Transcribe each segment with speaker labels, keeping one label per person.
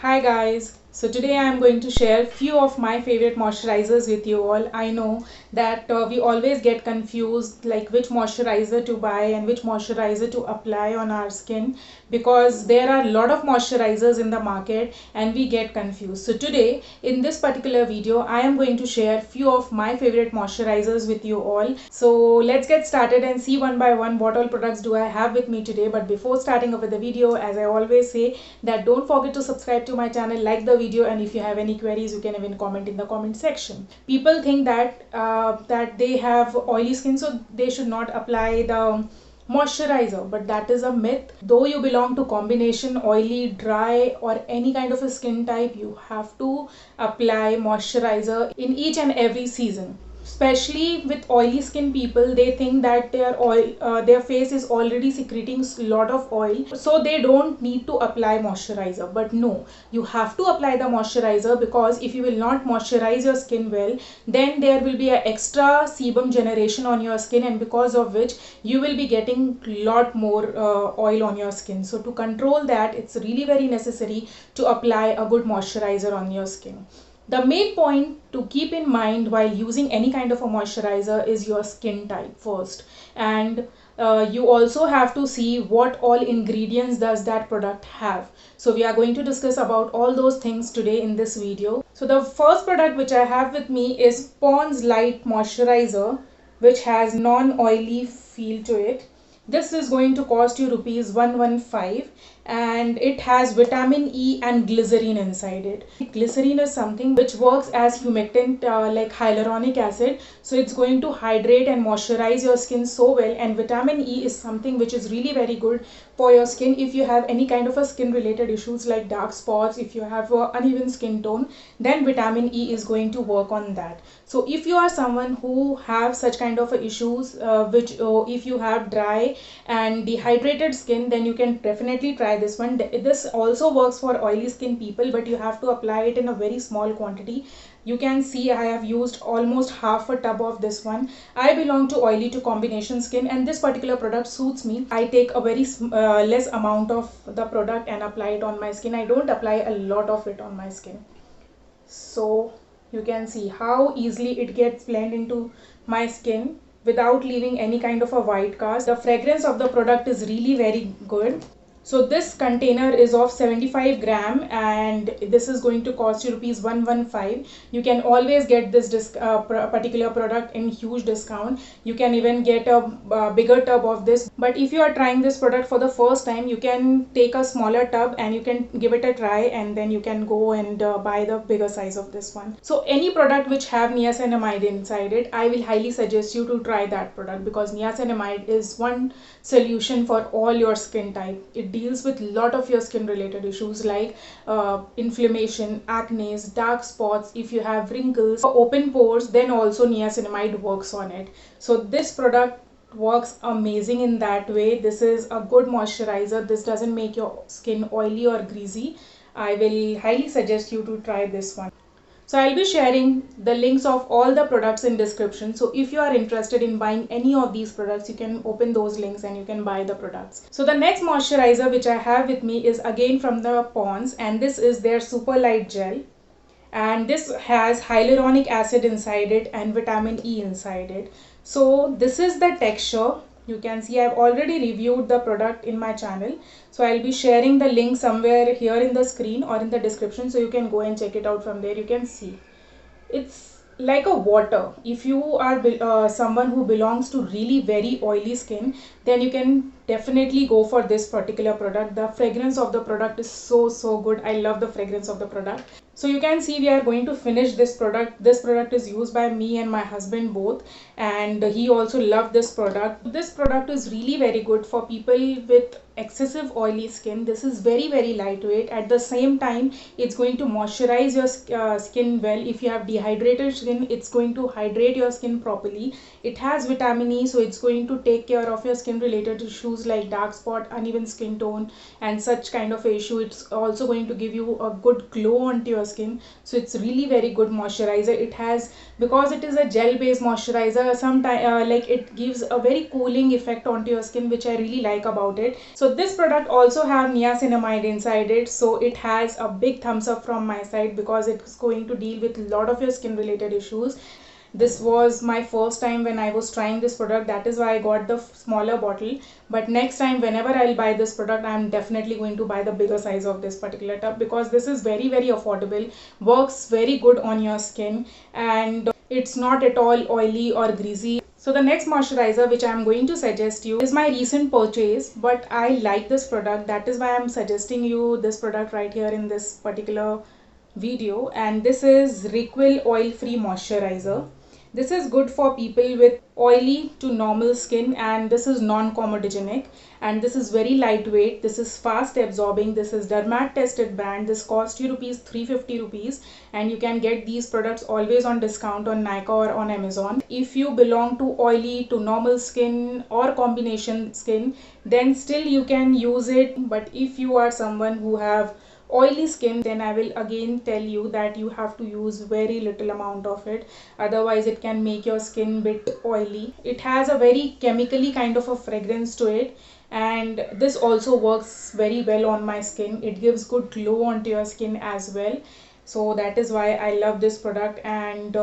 Speaker 1: Hi guys. So today I am going to share few of my favorite moisturizers with you all. I know that we always get confused like which moisturizer to buy and which moisturizer to apply on our skin because there are a lot of moisturizers in the market and we get confused. So today in this particular video I am going to share few of my favorite moisturizers with you all. So let's get started and see one by one what all products do I have with me today. But before starting up with the video, as I always say, that don't forget to subscribe to my channel, like the video, and if you have any queries you can even comment in the comment section. People think that they have oily skin so they should not apply the moisturizer, but that is a myth. Though you belong to combination oily, dry, or any kind of a skin type, you have to apply moisturizer in each and every season. Especially with oily skin people, they think that their face is already secreting a lot of oil, so they don't need to apply moisturizer. But no, you have to apply the moisturizer, because if you will not moisturize your skin well, then there will be an extra sebum generation on your skin, and because of which you will be getting lot more oil on your skin. So to control that, it's really very necessary to apply a good moisturizer on your skin. The main point to keep in mind while using any kind of a moisturizer is your skin type first, and you also have to see what all ingredients does that product have. So we are going to discuss about all those things today in this video. So the first product which I have with me is Pond's Light Moisturizer, which has non-oily feel to it. This is going to cost you rupees 115, and it has vitamin E and glycerin inside it. Glycerin is something which works as humectant like hyaluronic acid, so it's going to hydrate and moisturize your skin so well. And vitamin E is something which is really very good for your skin if you have any kind of a skin related issues like dark spots, if you have uneven skin tone, then vitamin E is going to work on that. So if you are someone who have such kind of issues, if you have dry and dehydrated skin, then you can definitely try this one. This also works for oily skin people, but you have to apply it in a very small quantity. You can see I have used almost half a tub of this one. I belong to oily to combination skin, and this particular product suits me. I take a very less amount of the product and apply it on my skin. I don't apply a lot of it on my skin. So you can see how easily it gets blend into my skin without leaving any kind of a white cast. The fragrance of the product is really very good. So this container is of 75 gram, and this is going to cost you rupees 115. You can always get this particular product in huge discount. You can even get a bigger tub of this. But if you are trying this product for the first time, you can take a smaller tub and you can give it a try, and then you can go and buy the bigger size of this one. So any product which have niacinamide inside it, I will highly suggest you to try that product, because niacinamide is one solution for all your skin type. It deals with lot of your skin related issues like inflammation, acne, dark spots. If you have wrinkles, open pores, then also niacinamide works on it. So this product works amazing in that way. This is a good moisturizer. This doesn't make your skin oily or greasy. I will highly suggest you to try this one. So I'll be sharing the links of all the products in description. So if you are interested in buying any of these products, you can open those links and you can buy the products. So the next moisturizer which I have with me is again from the Pond's, and this is their Super Light Gel. And this has hyaluronic acid inside it and vitamin E inside it. So this is the texture. You can see I've already reviewed the product in my channel, so I'll be sharing the link somewhere here in the screen or in the description, so you can go and check it out from there. You can see it's like a water. If you are someone who belongs to really very oily skin, then you can definitely go for this particular product. The fragrance of the product is so good. I love the fragrance of the product. So you can see we are going to finish this product. This product is used by me and my husband both, and he also loved this product. This product is really very good for people with excessive oily skin. This is very lightweight. At the same time, it's going to moisturize your skin well. If you have dehydrated skin, it's going to hydrate your skin properly. It has vitamin E, so it's going to take care of your skin related issues issues like dark spot, uneven skin tone and such kind of issue. It's also going to give you a good glow onto your skin. So it's really very good moisturizer. It has, because it is a gel based moisturizer, sometimes like it gives a very cooling effect onto your skin, which I really like about it. So this product also have niacinamide inside it, so it has a big thumbs up from my side because it's going to deal with a lot of your skin related issues. This was my first time when I was trying this product, that is why I got the smaller bottle. But next time whenever I'll buy this product, I'm definitely going to buy the bigger size of this particular tub, because this is very very affordable, works very good on your skin, and it's not at all oily or greasy. So the next moisturizer which I'm going to suggest you is my recent purchase, but I like this product, that is why I'm suggesting you this product right here in this particular video. And this is Requil oil free moisturizer. This is good for people with oily to normal skin, and this is non-comedogenic, and this is very lightweight, this is fast absorbing, this is Dermat tested brand. This cost you rupees 350 rupees, and you can get these products always on discount on Nykaa or on Amazon. If you belong to oily to normal skin or combination skin, then still you can use it. But if you are someone who have oily skin, then I will again tell you that you have to use very little amount of it, otherwise it can make your skin bit oily. It has a very chemically kind of a fragrance to it, and this also works very well on my skin. It gives good glow onto your skin as well, so that is why I love this product. And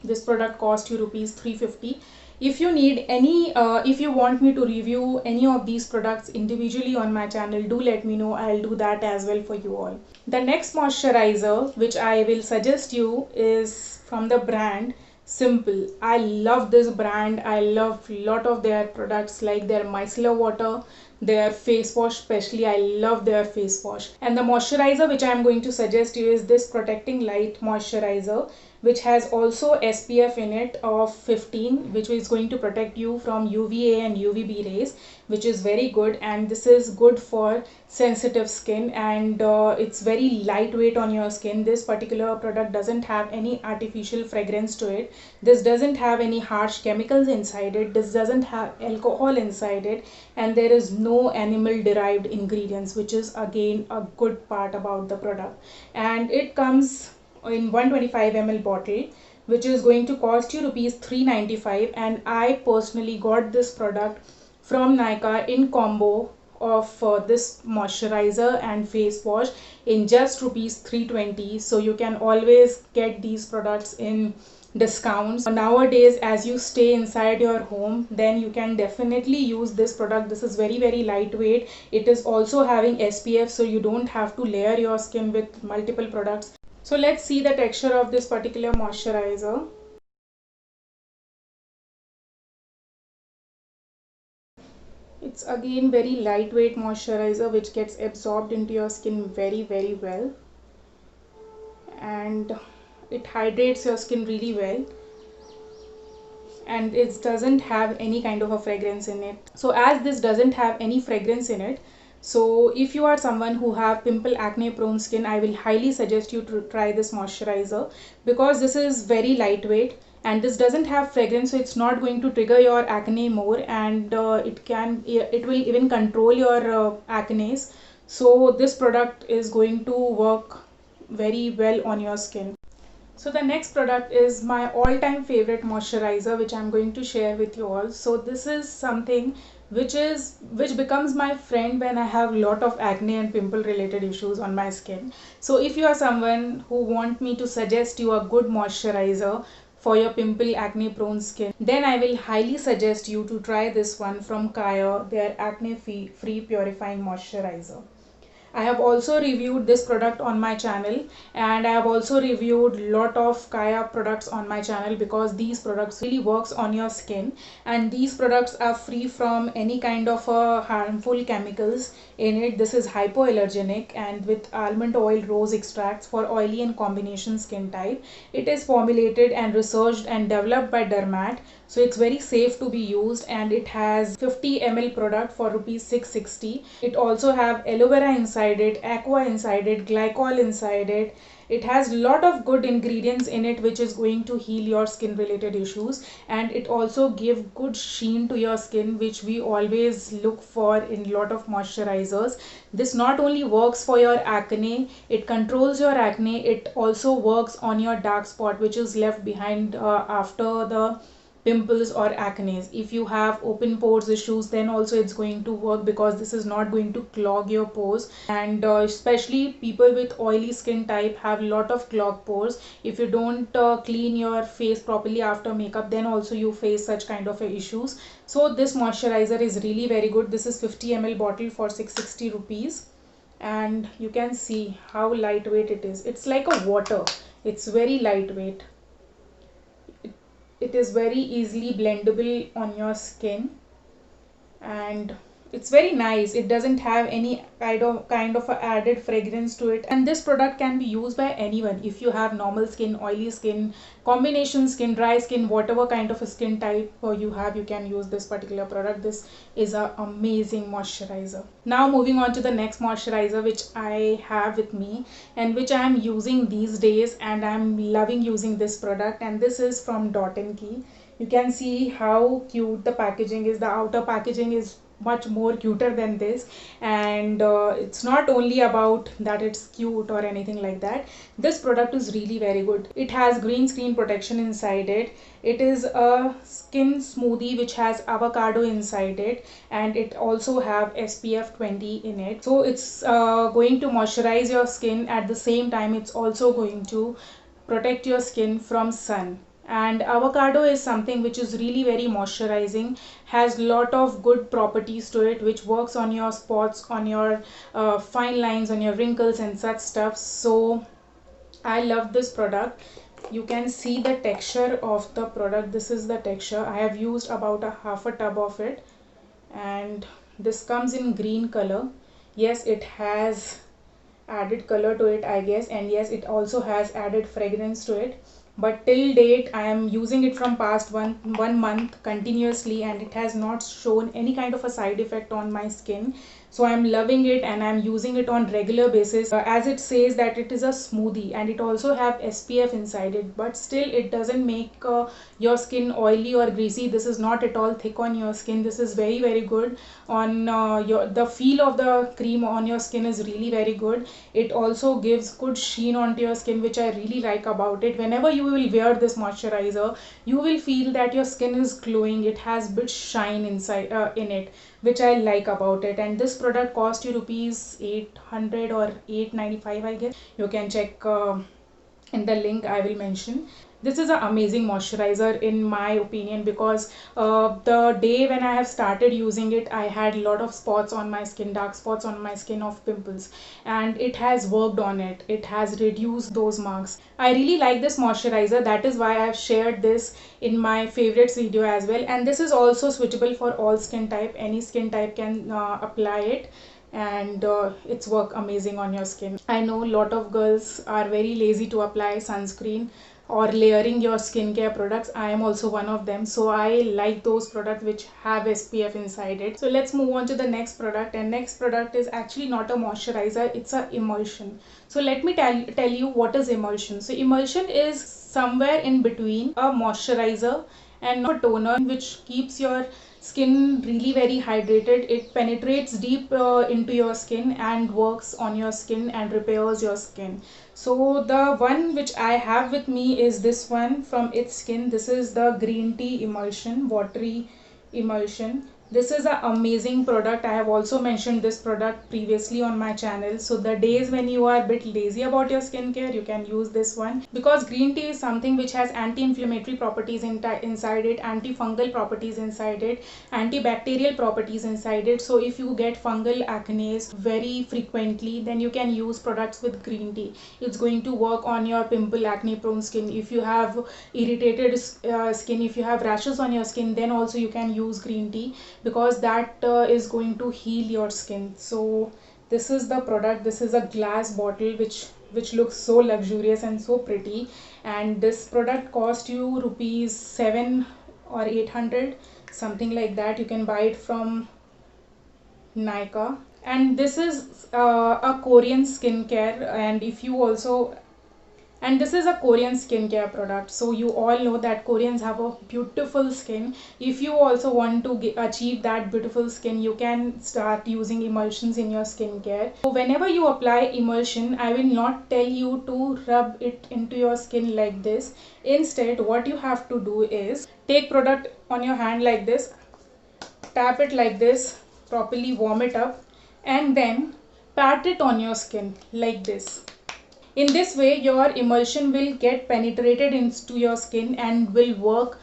Speaker 1: this product cost you rupees 350. If you need any if you want me to review any of these products individually on my channel, do let me know, I'll do that as well for you all. The next moisturizer which I will suggest you is from the brand Simple. I love this brand. I love lot of their products, like their micellar water, their face wash especially. I love their face wash. And the moisturizer which I am going to suggest you is this Protecting Light moisturizer, which has also SPF in it of 15, which is going to protect you from UVA and UVB rays, which is very good. And this is good for sensitive skin, and it's very lightweight on your skin. This particular product doesn't have any artificial fragrance to it. This doesn't have any harsh chemicals inside it. This doesn't have alcohol inside it, and there is no animal derived ingredients, which is again a good part about the product. And it comes in 125 ml bottle, which is going to cost you rupees 395. And I personally got this product from Nykaa in combo of this moisturizer and face wash in just rupees 320. So you can always get these products in discounts nowadays. As you stay inside your home, then you can definitely use this product. This is very very lightweight. It is also having SPF, so you don't have to layer your skin with multiple products. So let's see the texture of this particular moisturizer. It's again very lightweight moisturizer, which gets absorbed into your skin very very well, and it hydrates your skin really well, and it doesn't have any kind of a fragrance in it. So as this doesn't have any fragrance in it, so if you are someone who have pimple acne prone skin, I will highly suggest you to try this moisturizer, because this is very lightweight and this doesn't have fragrance, so it's not going to trigger your acne more, and it will even control your acne. So this product is going to work very well on your skin. So the next product is my all-time favorite moisturizer, which I'm going to share with you all. So this is something which becomes my friend when I have lot of acne and pimple related issues on my skin. So if you are someone who want me to suggest you a good moisturizer for your pimple acne prone skin, then I will highly suggest you to try this one from Kaya, their acne free purifying moisturizer. I have also reviewed this product on my channel, and I have also reviewed lot of Kaya products on my channel, because these products really works on your skin, and these products are free from any kind of harmful chemicals in it. This is hypoallergenic and with almond oil rose extracts for oily and combination skin type. It is formulated and researched and developed by Dermat, so it's very safe to be used, and it has 50 ml product for rupees 660. It also have aloe vera inside inside it, aqua inside it, glycol inside it. It has a lot of good ingredients in it which is going to heal your skin related issues, and it also give good sheen to your skin, which we always look for in a lot of moisturizers. This not only works for your acne, it controls your acne, it also works on your dark spot which is left behind after the pimples or acne. If you have open pores issues, then also it's going to work, because this is not going to clog your pores. And especially people with oily skin type have a lot of clogged pores. If you don't clean your face properly after makeup, then also you face such kind of issues. So this moisturizer is really very good. This is 50 ml bottle for 660 rupees, and you can see how lightweight it is. It's like a water. It's very lightweight. It is very easily blendable on your skin, and it's very nice. It doesn't have any kind of a added fragrance to it, and this product can be used by anyone. If you have normal skin, oily skin, combination skin, dry skin, whatever kind of a skin type you have, you can use this particular product. This is an amazing moisturizer. Now moving on to the next moisturizer which I have with me and which I am using these days, and I am loving using this product, and this is from Dot & Key. You can see how cute the packaging is. The outer packaging is much more cuter than this, and it's not only about that it's cute or anything like that. This product is really very good. It has green screen protection inside it. It is a skin smoothie which has avocado inside it, and it also have SPF 20 in it. So it's going to moisturize your skin. At the same time, it's also going to protect your skin from sun. And avocado is something which is really very moisturizing, has lot of good properties to it, which works on your spots, on your fine lines, on your wrinkles and such stuff. So I love this product. You can see the texture of the product. This is the texture. I have used about a half a tub of it, and this comes in green color. Yes, it has added color to it, I guess, and yes, it also has added fragrance to it. But till date I am using it from past one month continuously, and it has not shown any kind of a side effect on my skin. So I'm loving it, and I'm using it on regular basis. As it says that it is a smoothie, and it also have SPF inside it, but still it doesn't make your skin oily or greasy. This is not at all thick on your skin. This is very very good on the feel of the cream on your skin is really very good. It also gives good sheen onto your skin, which I really like about it. Whenever you will wear this moisturizer, you will feel that your skin is glowing. It has bit shine inside in it, which I like about it. And this product cost you rupees 800 or 895, I guess. You can check in the link I will mention. This is an amazing moisturizer in my opinion, because the day when I have started using it, I had a lot of spots on my skin, dark spots on my skin of pimples, and it has worked on it. It has reduced those marks. I really like this moisturizer. That is why I have shared this in my favorites video as well. And this is also suitable for all skin type. Any skin type can apply it, and it's work amazing on your skin. I know a lot of girls are very lazy to apply sunscreen or layering your skincare products. I am also one of them, so I like those products which have SPF inside it. So let's move on to the next product, and next product is actually not a moisturizer, it's a emulsion. So let me tell you what is emulsion. So emulsion is somewhere in between a moisturizer and a toner, which keeps your skin really very hydrated. It penetrates deep into your skin and works on your skin and repairs your skin. So the one which I have with me is this one from It's Skin. This is the green tea emulsion, watery emulsion. This is an amazing product. I have also mentioned this product previously on my channel. So the days when you are a bit lazy about your skincare, you can use this one, because green tea is something which has anti-inflammatory properties inside it, antifungal properties inside it, antibacterial properties inside it. So if you get fungal acne very frequently, then you can use products with green tea. It's going to work on your pimple, acne prone skin. If you have irritated skin, if you have rashes on your skin, then also you can use green tea, because that is going to heal your skin. So this is the product. This is a glass bottle which looks so luxurious and so pretty, and this product cost you rupees 7 or 800, something like that. You can buy it from Nykaa. And this is a Korean skincare, and if you also, and this is a Korean skincare product. So you all know that Koreans have a beautiful skin. If you also want to achieve that beautiful skin, you can start using emulsions in your skincare. So whenever you apply emulsion, I will not tell you to rub it into your skin like this. Instead, what you have to do is take product on your hand like this, tap it like this, properly warm it up, and then pat it on your skin like this. In this way, your emulsion will get penetrated into your skin and will work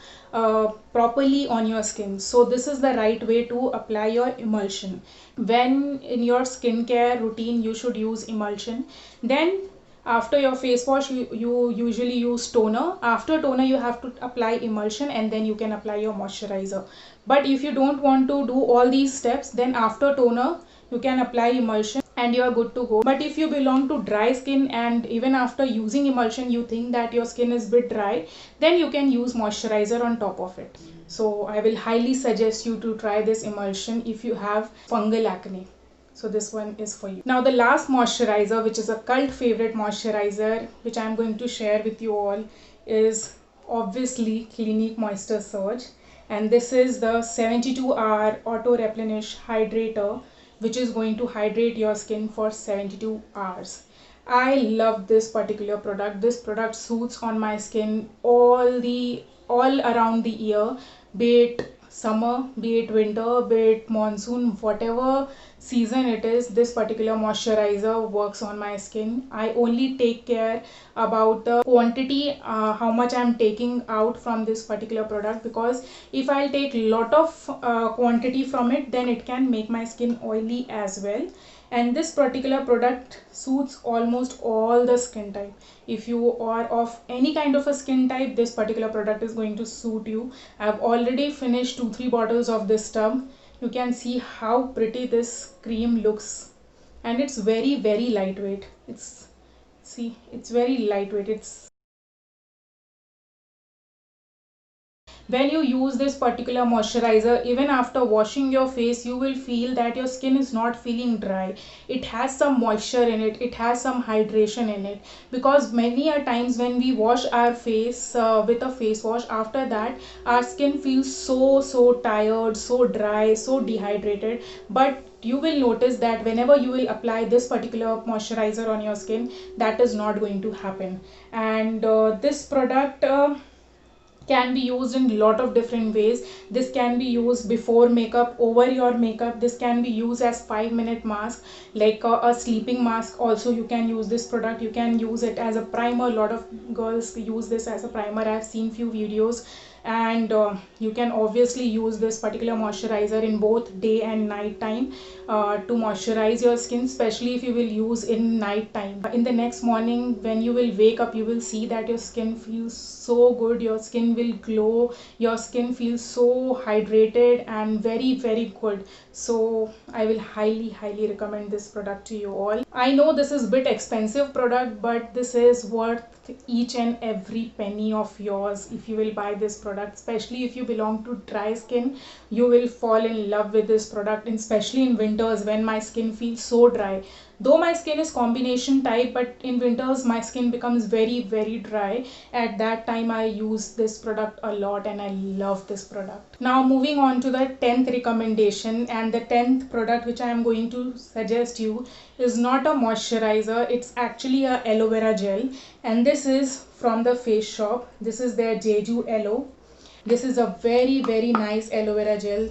Speaker 1: properly on your skin. So this is the right way to apply your emulsion. When in your skincare routine, you should use emulsion. Then after your face wash, you usually use toner. After toner, you have to apply emulsion, and then you can apply your moisturizer. But if you don't want to do all these steps, then after toner, you can apply emulsion and you are good to go. But if you belong to dry skin and even after using emulsion you think that your skin is a bit dry, then you can use moisturizer on top of it. So I will highly suggest you to try this emulsion if you have fungal acne. So this one is for you. Now the last moisturizer, which is a cult favorite moisturizer, which I am going to share with you all, is obviously Clinique Moisture Surge. And this is the 72-hour auto replenish hydrator, which is going to hydrate your skin for 72 hours. I love this particular product. This product suits on my skin all around the year, be it summer, be it winter, be it monsoon, whatever season it is, this particular moisturizer works on my skin. I only take care about the quantity, how much I'm taking out from this particular product, because if I'll take lot of quantity from it, then it can make my skin oily as well. And this particular product suits almost all the skin type. If you are of any kind of a skin type, this particular product is going to suit you. I've already finished 2-3 bottles of this tub. You can see how pretty this cream looks, and it's very lightweight. It's very lightweight. It's when you use this particular moisturizer, even after washing your face, you will feel that your skin is not feeling dry. It has some moisture in it, it has some hydration in it, because many a times when we wash our face with a face wash, after that our skin feels so tired, so dry, so dehydrated. But you will notice that whenever you will apply this particular moisturizer on your skin, that is not going to happen. And this product can be used in a lot of different ways. This can be used before makeup, over your makeup. This can be used as 5-minute mask, like a sleeping mask. Also you can use this product. You can use it as a primer. A lot of girls use this as a primer. I've seen few videos. And you can obviously use this particular moisturizer in both day and night time to moisturize your skin, especially if you will use in night time. In the next morning when you will wake up, you will see that your skin feels so good, your skin will glow, your skin feels so hydrated and very good. So I will highly recommend this product to you all. I know this is a bit expensive product, but this is worth each and every penny of yours if you will buy this product. Especially if you belong to dry skin, you will fall in love with this product, and especially in winters when my skin feels so dry. Though my skin is combination type, but in winters my skin becomes very dry. At that time I use this product a lot and I love this product. Now moving on to the 10th recommendation, and the 10th product which I am going to suggest you is not a moisturizer, it's actually a aloe vera gel. And this is from the Face Shop. This is their Jeju Aloe. This is a very nice aloe vera gel.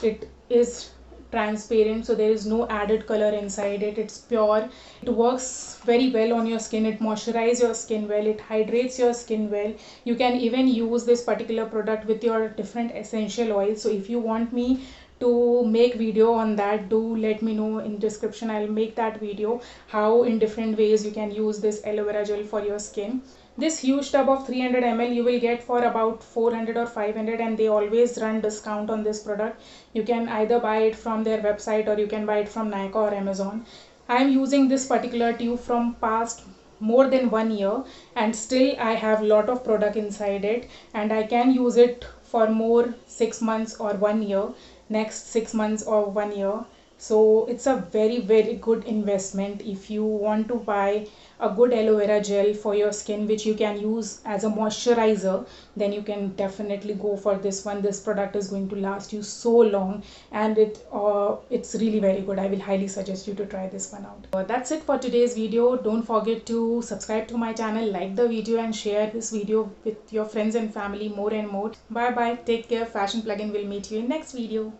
Speaker 1: It is transparent, so there is no added color inside it. It's pure. It works very well on your skin. It moisturizes your skin well, it hydrates your skin well. You can even use this particular product with your different essential oils. So if you want me to make video on that, do let me know in description. I'll make that video how in different ways you can use this aloe vera gel for your skin. This huge tub of 300 ml you will get for about 400 or 500, and they always run discount on this product. You can either buy it from their website or you can buy it from Nykaa or Amazon. I am using this particular tube from past more than 1 year, and still I have lot of product inside it, and I can use it for more 6 months or 1 year, next 6 months or 1 year. So it's a very good investment if you want to buy a good aloe vera gel for your skin, which you can use as a moisturizer. Then you can definitely go for this one. This product is going to last you so long, and it's really very good. I will highly suggest you to try this one out. That's it for today's video. Don't forget to subscribe to my channel, like the video, and share this video with your friends and family more and more. Bye bye, take care. Fashion Plugin will meet you in next video.